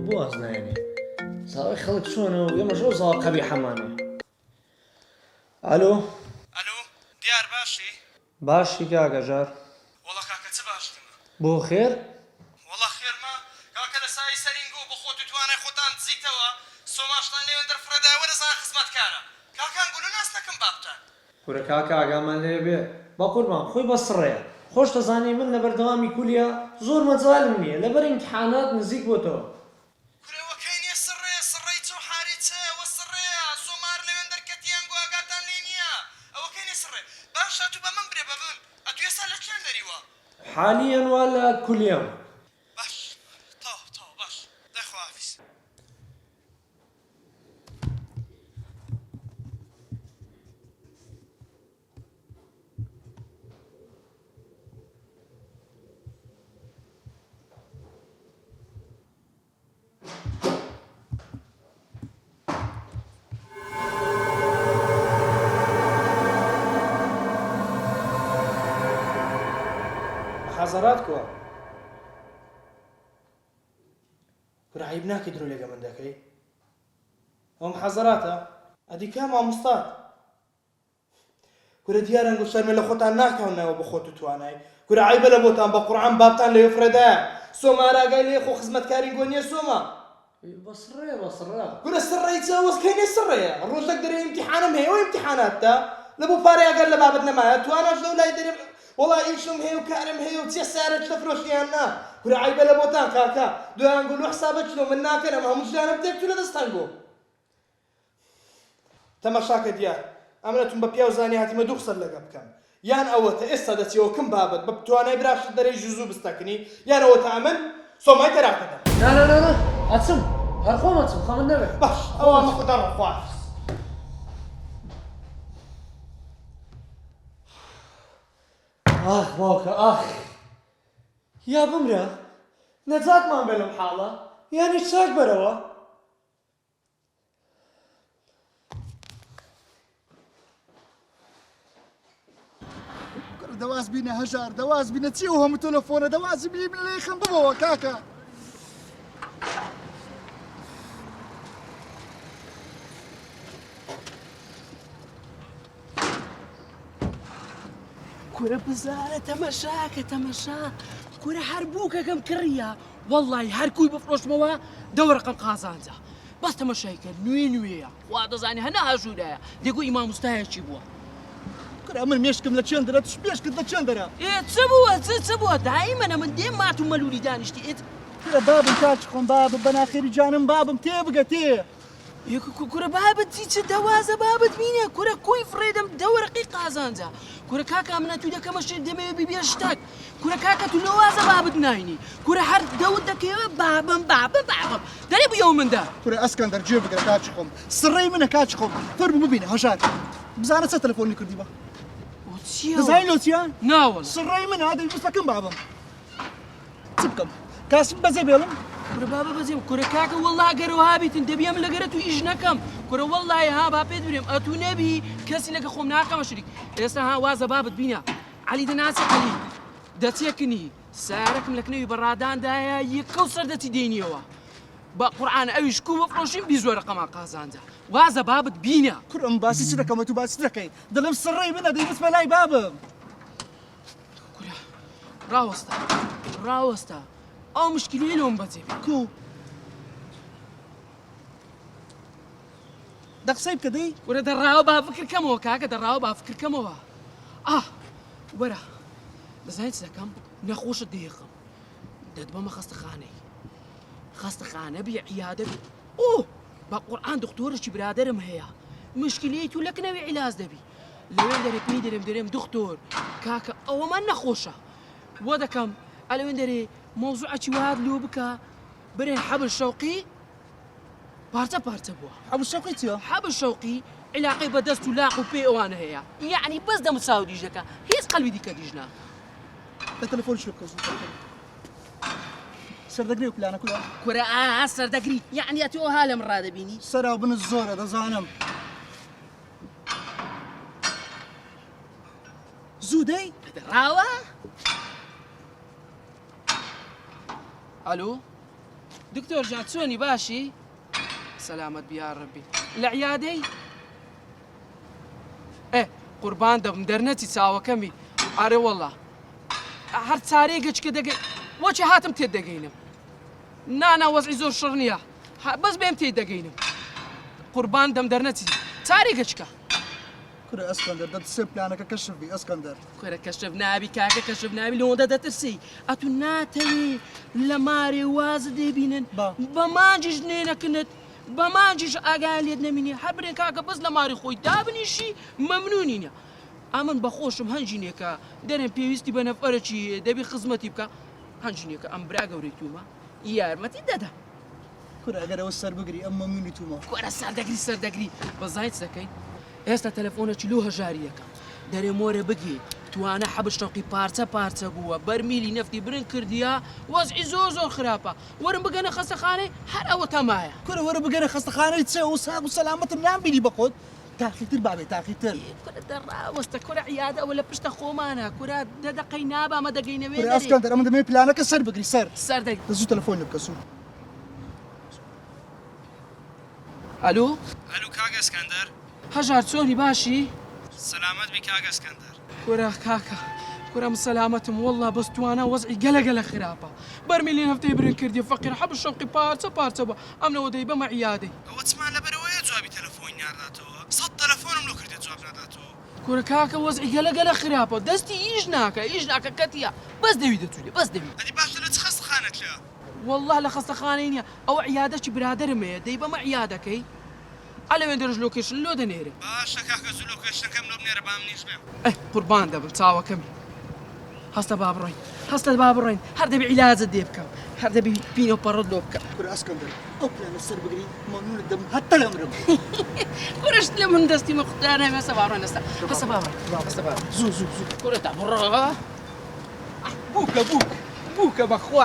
بواز نايني صاوي خلق شونو يا مشروع صاوي قبيح حماني. الو ديار باشی باشی کاکە جار وەڵا کاکە چ باشتمە بۆ خێر وەڵا خێرمە کاکە لە سای سەرینگۆ بە خۆت و توانای خۆتان دزیتەوە سۆماشتان لێوێن دەرفرەدای وەرەزان خزمەتکارە کاکان گولو ناس نەکەم بابتان کورە کاکە ئاگامان لێ بێ با قوربان خۆی بە سڕێ خۆش دەزانی من لە بەردەوامی کولیا زۆر مەجالم نییە لەبەر ئیمتحانات نزیک بۆتەوە کورەوە کەینێ سڕێ چۆ حاری چێ وە سڕێە سۆمار لەوێن دەرکەتیان گۆ ئاگاتان لێ نییە ئەوە کەینێ سڕێ باشە تو بە من برێ بە من ئەتو ئێستا لە چێن دەریوە حالیان وا لە کولیام باش تاو باش دەخوافیس حەزەرات کووە کورە عیب ناکەی درۆ لێگە من دەکەی ئەوم حەزەراتە ئەدی کا مامۆستات کورە دیارە گو شەرمێ لە خۆتان ناکەونەوە بە خۆت و توانای کورە عیبە لە بۆتان بە قورعان بابتان لەوێ فرەدایە سۆماراگای لێ خۆ خزمەتکاری گۆ نییە سۆما بەسڕێ کورە سڕێی چاوەز کەینێ سڕێیە ڕۆژێک دەرێ ئیمتیحانم هەیە ئەو ئیمتیحاناتە لە بۆ پارەی ئەگەر لە بابەت نەمایە توانەش لەو لای دەرێ وەڵا ئیشم هەیە و کارم هەیە و چێ سارە چە فرۆشیان نا کورە عیبە لە بۆتان کاکە دویان گۆ حسابە چلۆ من ناکەنم هەموو ژیانم تێکچوو لە دەستان گۆ تەماشاکە دیار ئەمنەتون بە پیا و زانی هاتیمە دوو قسە لەگە بکەم یان ئەوەتە ئێستا دەچیەوە کم بابەت بە توانای براشت دەرەی ژوزوو بستەکنی یان ئەوەتە ئەمن سۆمای تەراکەدە نا ئەچم هەر خۆم ئەچم خەمن نەبێت باش ئەوە ئەمە خوددا ڕەخواست ئاخ باوکە ئاخ یا بمرە نەجاتمان بێ لەم حاڵە یانی چاک بەرەوە دەواز بینە هەژار دەواز بینە چی و هەموو تەلەفۆنە دەوازی بینە لێ خەم ببەوە کاکە کورە بزارە تەمەشاکە تەمەشا کورە هەر بووکەکەم کڕیە وەڵڵی هەر کوی بفرۆشمەوە دەوەڕقم قازانجا بەس تەمەشایکە نوێیە وا دەزانێ هەنا هەژوورایە دێگو ئیمامۆستایەکی بووە کورە من مێشکم لە چێن دەرە توش مێشکت لە چێن دەرە چ بووە چ بووە دایمەنە من دێم مات و مەلولی دانیشتی ئێت کورە بابم کاچ خۆم بابم بەناخێری جانم بابم تێ بگە تێ کورە بابت چ دەوازە بابت بینە کورە کوی فڕێدەم دەوەرقی قازانجا کورە کاکە منە تو دەکەمەشێ دەمەوێ بیبێ شتێک کورە کاکە تو لەوازە بابت ناینی کورە هەر دەوت دەکەوێ بابم دەرێ بوویەوە مندا کورە ئەسکەندەر گوێ بگرە کاچ خۆم سڕێی منە کاچ خۆم فەرموو ببینە هەژار بزانە چە تەلەفۆنی کردی بە دەزانی لۆ چیە ناوەڵ سڕێی منە دەیویستەکەم بابم چ بکەم کاسم بەجێ بێڵم کورە بابە بەجێم کورە کاکە وەڵڵا گەرەوە هابیتن دەبیەم لەگەرە تو ئیش نەکەم کورە وەڵڵای ها با پێت برێم ئەتو نەبی کەسی لەگە خۆم ناکەمە شریک ئێستا ها وازە بابت بینە عەلی دەناچە عەلی دەچێکنی سارەکم لە کنەوی بەڕاداندایە یەکەو سەر دەچی دێنیەوە بە قورعان ئەویش کوو بەفرۆشین بیزۆرە قەما قازانجا وازە بابت بینە کورم باسی چ دەکەمە تو باسی دەکەین دەڵێم سڕێی منە دەیویست بە لای بابم کورە ڕاوەستە ئەو مشکلی لۆم بەجێ کو دەقسەی بکە دەی وەرە دەڕاوە با فکرکەمەوە کاکە دەڕاوە با فکرکەمەوە وەرە دەزانیت چ دەکەم نەخۆشت دێخم دەتبەمە خەستەخانە بێ عیادە بێ بە قورعان دکتۆرێکی برادەرم هەیە مشکلی تو لەکنەوێ عیلاج دەبی لەوێن دەرێ پێی دەرێم دکتۆر کاکە ئەوەمان نەخۆشە وە دەکەم ئەلەوێن دەرێ مۆزوعەکی وهات لێ بکە برێ حەبل شەوقی پارچە بووە حەبل شەوقی چییە حەبل شەوقی علاقەی بە دەست و لاق و پێ ئەوانە هەیە یعنی بەس دەمساو دیژەکە هیچ قەلبی دیکە دیژنا لە تەلەفۆن شو بکە سەردەگری و پلانە کولا کورە سەردەگری یعنی ئەتۆ ها لەم ڕادەبینی سەرا بنت زۆرە دەزانم زوو دەی ڕاوە ئەلۆ دكتور جاتسوني باشي سلامت بيا ربي العيادي ايه قربان دم درنتي ساوى كمي اري والله هر تاريخك كده وش هاتم تدقينم نانا وضعي زور شرنيا بس بهم تدقينم قربان دم درنتي تاريخك كره اسكندر ده سيمبل انا كشف بي اسكندر كره كشف نابي كاكا كشف نابي لون ده ترسي اتو ناتي لماري وازدي بينن بماجي جنينه كنت بماجيش اقال يدنا مني حبرين كاكا بس لماري خوي دابني شي ممنونين امن بخوشم هنجينيكا درن بيوستي بنفرشي دبي خدمتي بكا هنجينيكا ام براغا وريتوما يار ما تددا كره اگر اوسر بگري اما مني توما كره سر دغري بزايت سكين استا تليفونك لوها جاريكا دري موري بقي توانا حبش توقي بارتا بوا برميلي نفتي برن كرديا وضعي زور خرابه ورم بقنا خسخاني هر او تمايا كره ور بگره خستخانه تسو وساق وسلامه نام بيني بقود تاخي تر بابي تاخي تر كره درا وسط كره عياده ولا بشتا خومانا كره دقينا با ما دقينا وين كره اسكندر اما دمي بلانك سر بگري سر دقي دزو تليفون بكسو الو كاكا اسكندر هجار سوني باشي سلامت بك كاكا اسكندر كره كاكا كره مسلامتهم والله بس توانا وضعي قلق خرابه برميلي نفتي برن كردي فقير حب الشوقي بارتا امنا وديبه مع عيادي هو تسمع لبرويه جوابي تلفوني عرضاته صد تلفونم لو كردي جواب ناداته كره كاكا وضعي قلق خرابه دستي يجناك كتيا بس دويدة تولي بس دويدة هذه باش لا تخص خانك لا والله لخصت خانيني او عيادتي برادر ما ديبه مع عيادك هي على وين درج لوكيشن لو دنيري باش كاكا زو لوكيشن كم لو بنير بامنيش بهم قربان دبل تساوى كم هستا باب الرين هردا بعلاج الديب كم هردا بينو برد لوبكم كره اسكندر او بلان سر بگري ممنون الدم حتى الامر كرش لمن دستي مختارة ما سبارون هستا باب زو كرة تعبر بوكا بخوا